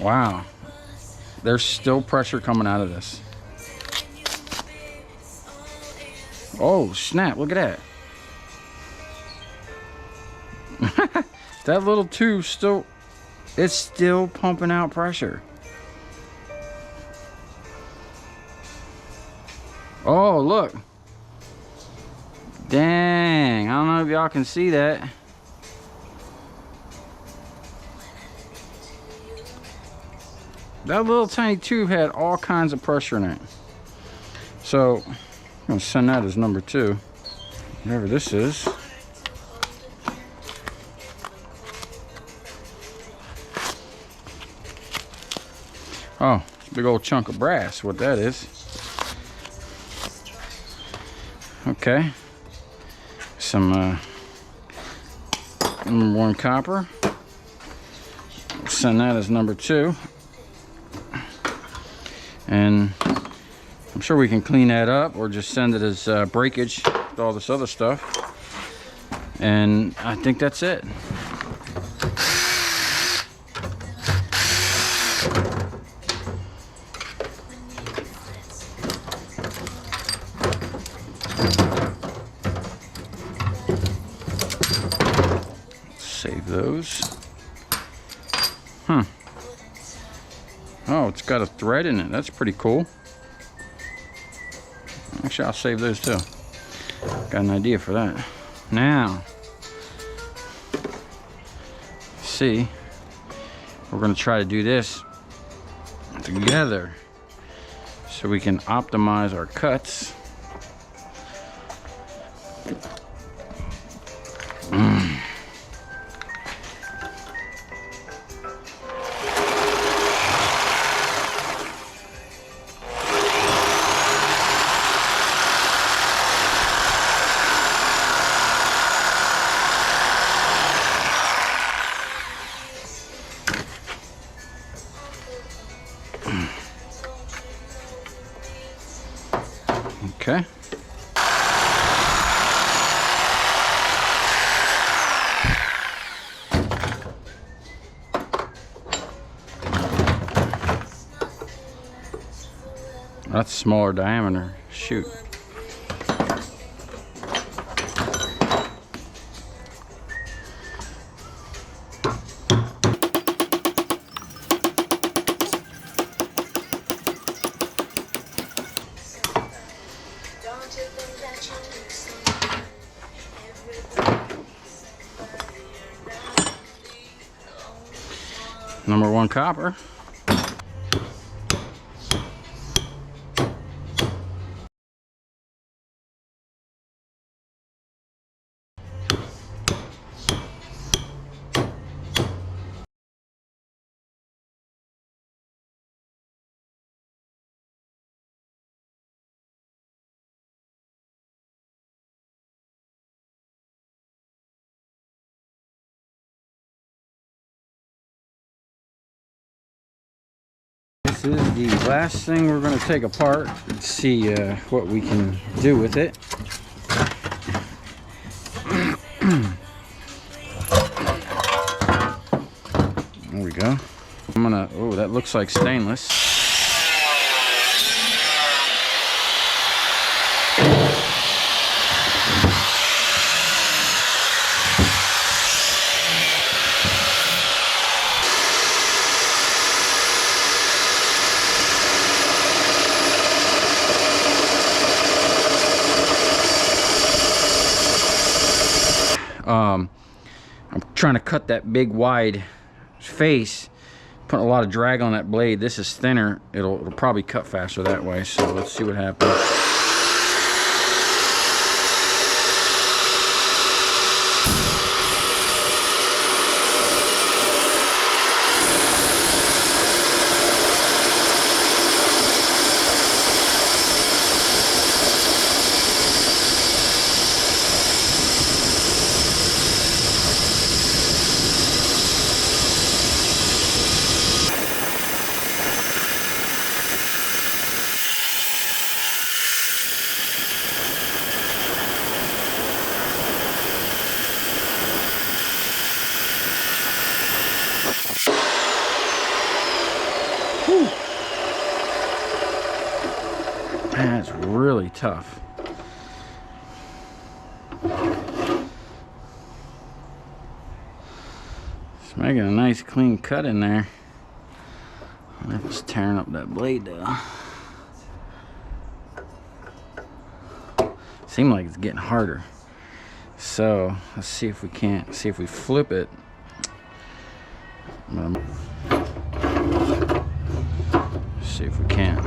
Wow, there's still pressure coming out of this. Oh snap, look at that. that little tube still, it's still pumping out pressure. Oh, look. Dang, I don't know if y'all can see that. That little tiny tube had all kinds of pressure in it. So, I'm gonna send that as number 2. Whatever this is. Oh, it's a big old chunk of brass, what that is. Okay. Some number 1 copper. Send that as number 2. And I'm sure we can clean that up or just send it as breakage with all this other stuff. And I think that's it. Save those. Oh, it's got a thread in it. That's pretty cool. Actually, I'll save those too. Got an idea for that. Now, see, we're going to try to do this together so we can optimize our cuts. Okay. That's smaller diameter. Shoot. Number 1 copper. This is the last thing we're going to take apart and see what we can do with it. There we go. I'm gonna, oh, that looks like stainless. I'm trying to cut that big wide face, putting a lot of drag on that blade. This is thinner. It'll probably cut faster that way, so let's see what happens. That's really tough. It's making a nice clean cut in there. And if it's tearing up that blade though. Seems like it's getting harder. So let's see if we can't, see if we flip it. See if we can.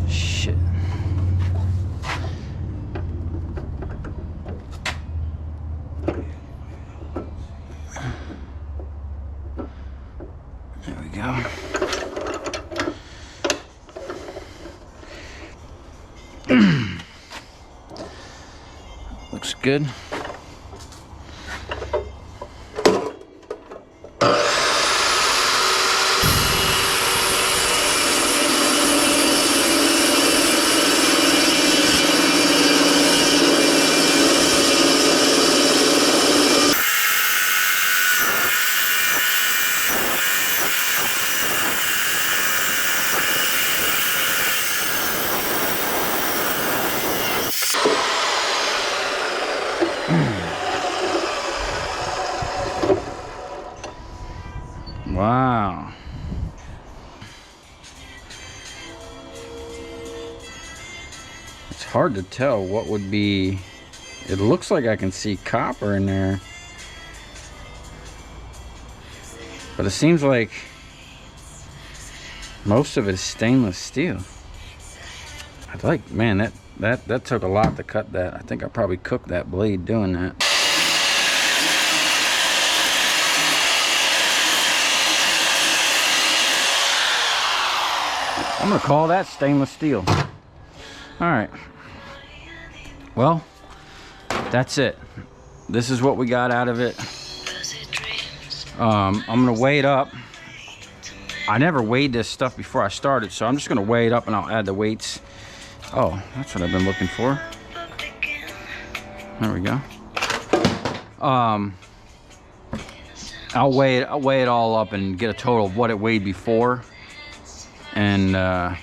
Shit. There we go. Looks good. Wow. It's hard to tell what would be. It looks like I can see copper in there. But it seems like most of it is stainless steel. I'd like, man, that took a lot to cut that. I think I probably cooked that blade doing that. I'm gonna call that stainless steel. All right. Well, that's it. This is what we got out of it. I'm gonna weigh it up. I never weighed this stuff before I started, so I'm just gonna weigh it up and I'll add the weights. Oh, that's what I've been looking for. There we go. I'll weigh it all up and get a total of what it weighed before, and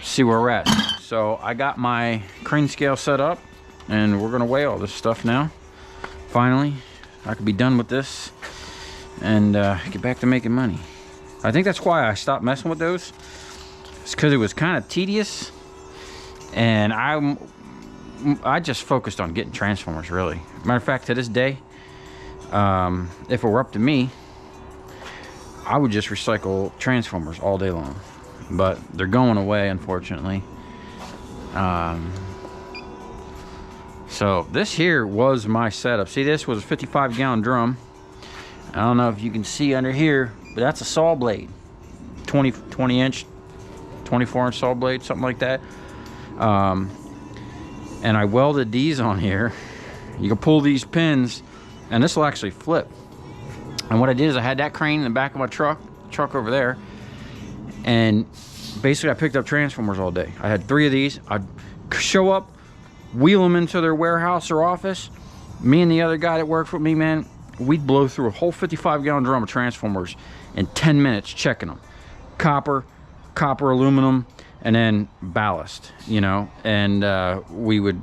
see where we're at. So I got my crane scale set up, and we're gonna weigh all this stuff now. Finally, I could be done with this and get back to making money. I think that's why I stopped messing with those. It's because it was kind of tedious, and I just focused on getting transformers, really. Matter of fact, to this day, if it were up to me, I would just recycle transformers all day long. But they're going away, unfortunately. So this here was my setup. See, this was a 55-gallon drum. I don't know if you can see under here, but that's a saw blade. 20-inch, 24-inch saw blade, something like that. And I welded these on here. You can pull these pins, and this will actually flip. And what I did is I had that crane in the back of my truck over there, and basically I picked up transformers all day. I had 3 of these. I'd show up, wheel them into their warehouse or office. Me and the other guy that worked with me, man, we'd blow through a whole 55-gallon drum of transformers in 10 minutes checking them. Copper, aluminum, and then ballast, you know. And we would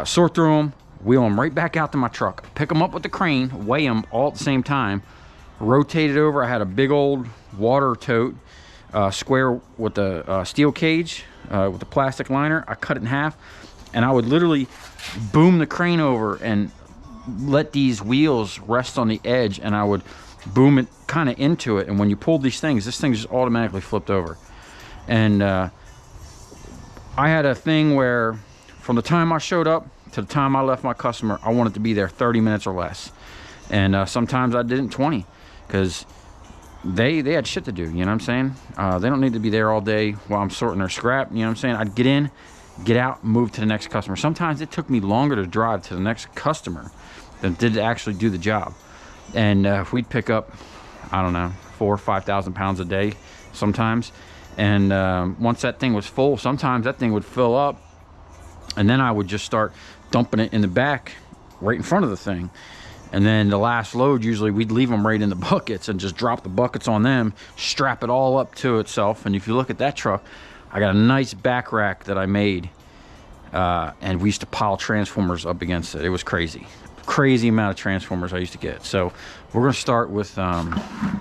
sort through them, wheel them right back out to my truck, pick them up with the crane, weigh them all at the same time, rotate it over. I had a big old water tote, square with the steel cage with the plastic liner. I cut it in half, and I would literally boom the crane over and let these wheels rest on the edge, and I would boom it kind of into it. And when you pulled these things, this thing just automatically flipped over. And I had a thing where from the time I showed up to the time I left my customer, I wanted to be there 30 minutes or less. And sometimes I did it in 20, because they had shit to do, you know what I'm saying? They don't need to be there all day while I'm sorting their scrap, you know what I'm saying? I'd get in, get out, move to the next customer. Sometimes it took me longer to drive to the next customer than it did to actually do the job. And we'd pick up, I don't know, 4,000 or 5,000 pounds a day sometimes. And once that thing was full, sometimes that thing would fill up, and then I would just start dumping it in the back right in front of the thing. And then the last load, usually we'd leave them right in the buckets and just drop the buckets on them, strap it all up to itself. And if you look at that truck, I got a nice back rack that I made, and we used to pile transformers up against it. It was crazy. crazy amount of transformers I used to get. So we're gonna start with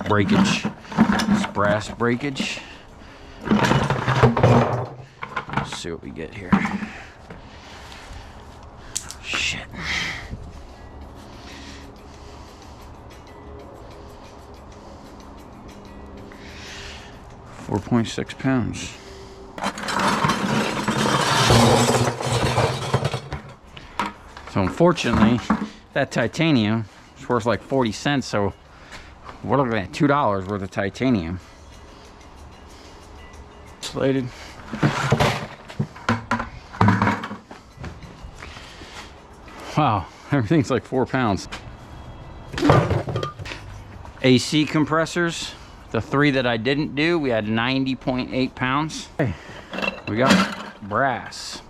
breakage. It's brass breakage. Let's see what we get here. Shit. £4.6 pounds. So unfortunately, that titanium is worth like 40 cents. So we're looking at $2 worth of titanium. Slated. Wow, everything's like 4 pounds. AC compressors, the 3 that I didn't do, we had 90.8 pounds. Okay. We got brass.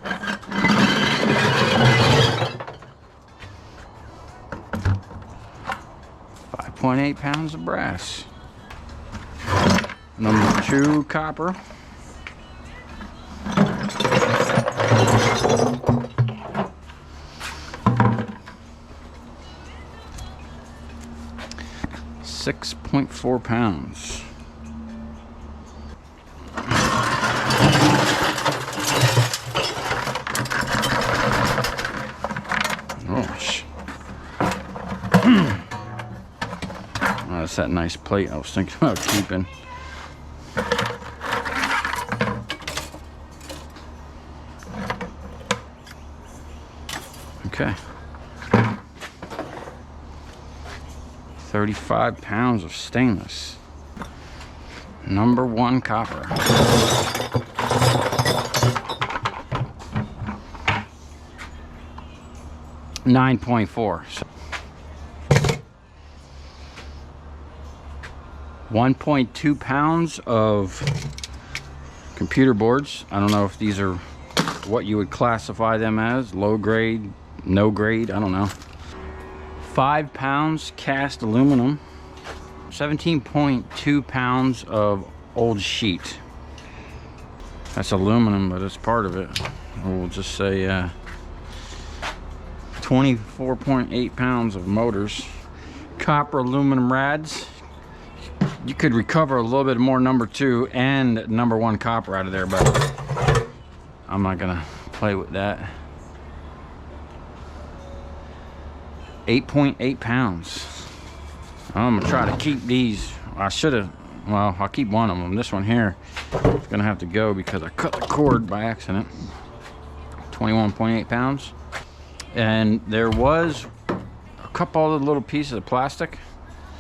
.8 pounds of brass. Number 2 copper. .4 pounds. Oh, that's that nice plate I was thinking about keeping. Okay. 35 pounds of stainless. Number 1 copper. .4. So 1.2 pounds of computer boards. I don't know if these are what you would classify them as. Low grade, no grade, I don't know. 5 pounds cast aluminum. 17.2 pounds of old sheet. That's aluminum, but it's part of it. We'll just say 24.8 pounds of motors. Copper aluminum rads. You could recover a little bit more number 2 and number 1 copper out of there, but I'm not gonna play with that. 8.8 pounds. I'm gonna try to keep these. I should have, well, I'll keep one of them. This one here is gonna have to go because I cut the cord by accident. 21.8 pounds. And there was a couple other little pieces of plastic.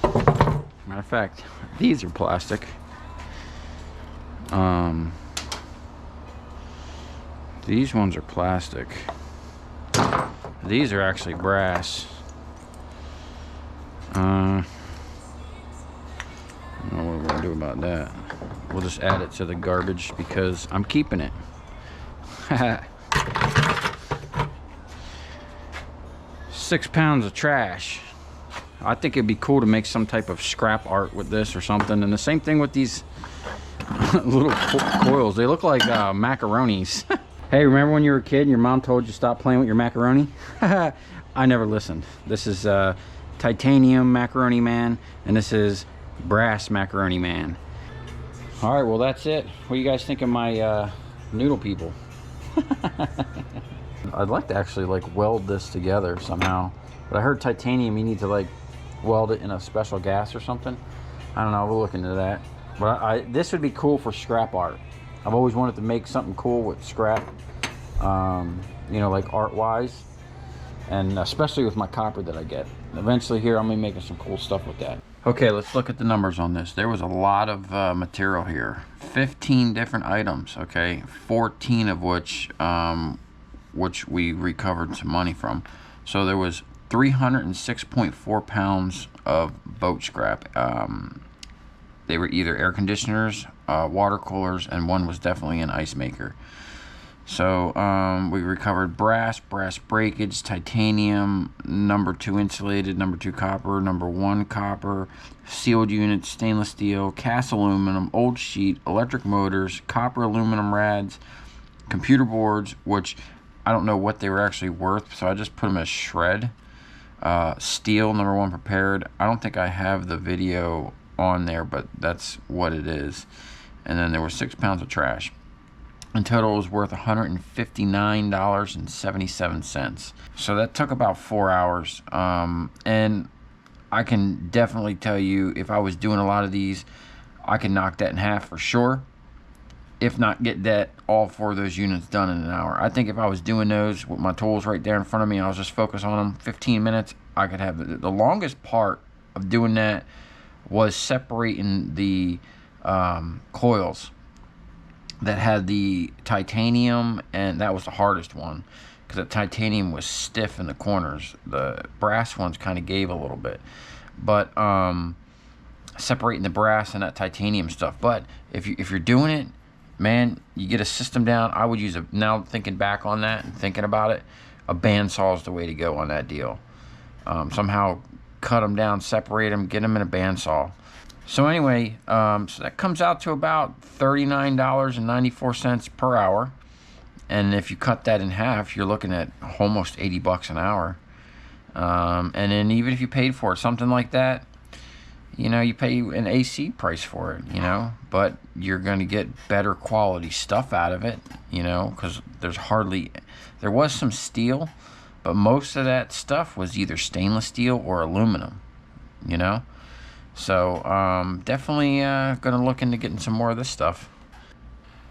Matter of fact, these are plastic. These ones are plastic. These are actually brass. I don't know what we're gonna do about that. We'll just add it to the garbage because I'm keeping it. 6 pounds of trash. I think it'd be cool to make some type of scrap art with this or something. And the same thing with these little coils. They look like macaronis. Hey, remember when you were a kid and your mom told you stop playing with your macaroni? I never listened. This is titanium macaroni man, and this is brass macaroni man. All right, well that's it. What do you guys think of my noodle people? I'd like to actually like weld this together somehow, but I heard titanium you need to like weld it in a special gas or something. I don't know, we'll look into that. But this would be cool for scrap art. I've always wanted to make something cool with scrap, you know, like art wise, and especially with my copper that I get. Eventually here I'm gonna be making some cool stuff with that. Okay, let's look at the numbers on this. There was a lot of material here. 15 different items, okay? 14 of which we recovered some money from. So there was 306.4 pounds of boat scrap. They were either air conditioners, water coolers, and one was definitely an ice maker. So we recovered brass breakage, titanium, number 2 insulated, number 2 copper, number 1 copper, sealed units, stainless steel, cast aluminum, old sheet, electric motors, copper aluminum rads, computer boards, which I don't know what they were actually worth, so I just put them as shred. steel, number one, prepared. I don't think I have the video on there, but that's what it is. And then there were 6 pounds of trash. In total, it was worth $159.77. So that took about 4 hours. And I can definitely tell you, if I was doing a lot of these, I could knock that in half for sure. If not get that, all 4 of those units done in an hour. I think if I was doing those with my tools right there in front of me, I was just focused on them 15 minutes, I could have it. The longest part of doing that was separating the coils that had the titanium, and that was the hardest one because the titanium was stiff in the corners. The brass ones kind of gave a little bit, but separating the brass and that titanium stuff. But if you're doing it, man, you get a system down. I would use now thinking back on that and thinking about it, a bandsaw is the way to go on that deal. Somehow cut them down, separate them, get them in a bandsaw. So anyway, so that comes out to about $39.94 per hour. And if you cut that in half, you're looking at almost 80 bucks an hour. And then even if you paid for it, something like that, you know, you pay an AC price for it, you know, but you're going to get better quality stuff out of it, you know, because there was some steel, but most of that stuff was either stainless steel or aluminum, you know. So definitely going to look into getting some more of this stuff.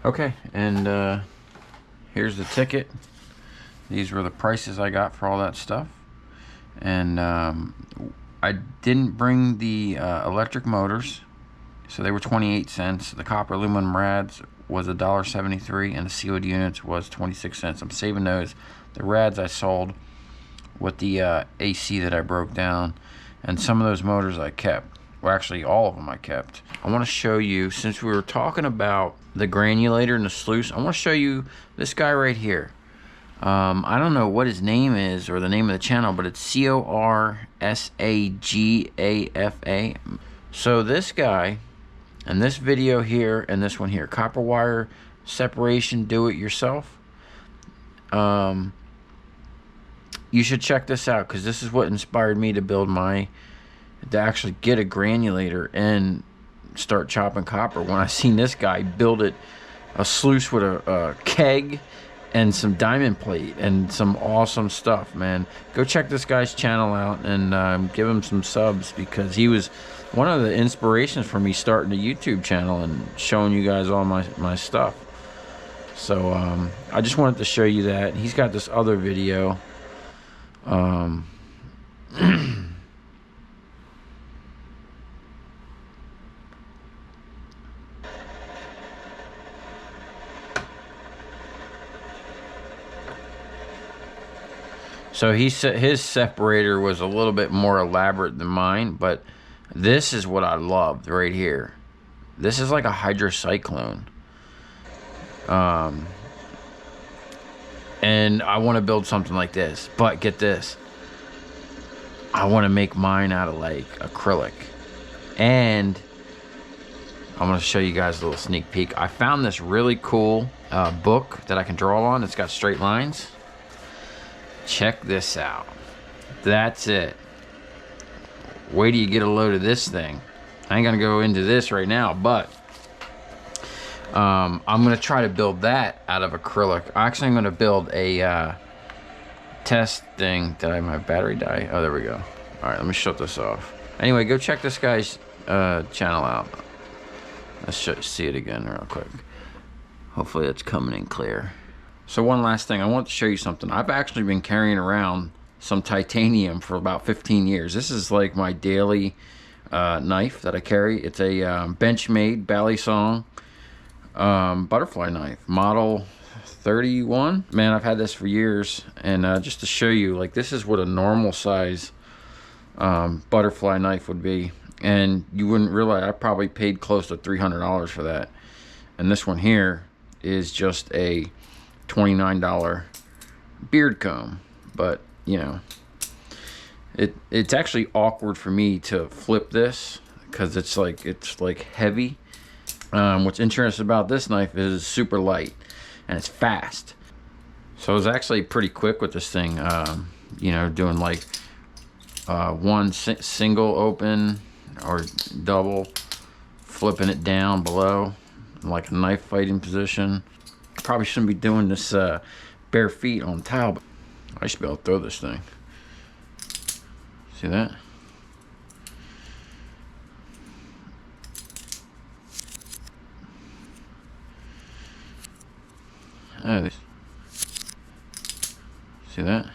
Okay, and here's the ticket. These were the prices I got for all that stuff. And I didn't bring the electric motors, so they were 28 cents. The copper aluminum rads was $1.73, and the sealed units was 26 cents. I'm saving those. The rads I sold with the AC that I broke down, and some of those motors I kept. Well, actually, all of them I kept. I want to show you, since we were talking about the granulator and the sluice, I want to show you this guy right here. I don't know what his name is or the name of the channel, but it's CORSAGAFA. So this guy, and this video here, and this one here, copper wire separation, do it yourself. You should check this out, because this is what inspired me to actually get a granulator and start chopping copper. When I seen this guy build a sluice with a keg and some diamond plate and some awesome stuff, man. Go check this guy's channel out and give him some subs, because he was one of the inspirations for me starting a YouTube channel and showing you guys all my stuff. So I just wanted to show you that. He's got this other video. So his separator was a little bit more elaborate than mine, but this is what I loved right here. This is like a hydrocyclone. And I want to build something like this, but get this. I want to make mine out of like acrylic. And I'm going to show you guys a little sneak peek. I found this really cool book that I can draw on. It's got straight lines. Check this out. That's it. Wait till you get a load of this thing. I ain't gonna go into this right now, but I'm gonna try to build that out of acrylic. Actually, I'm gonna build a test thing. Did my battery die? Oh, there we go. All right, let me shut this off. Anyway, go check this guy's channel out. Let's see it again real quick. Hopefully it's coming in clear. So one last thing, I want to show you something. I've actually been carrying around some titanium for about 15 years. This is like my daily knife that I carry. It's a Benchmade Balisong butterfly knife, model 31. Man, I've had this for years, and just to show you, like, this is what a normal size butterfly knife would be, and you wouldn't realize I probably paid close to $300 for that. And this one here is just a $29 beard comb, but you know, it's actually awkward for me to flip this because it's like heavy. What's interesting about this knife is it's super light and it's fast. So I was actually pretty quick with this thing, you know, doing like one single open or double, flipping it down below like a knife fighting position. Probably shouldn't be doing this bare feet on tile, but I should be able to throw this thing. See that? Oh, see that?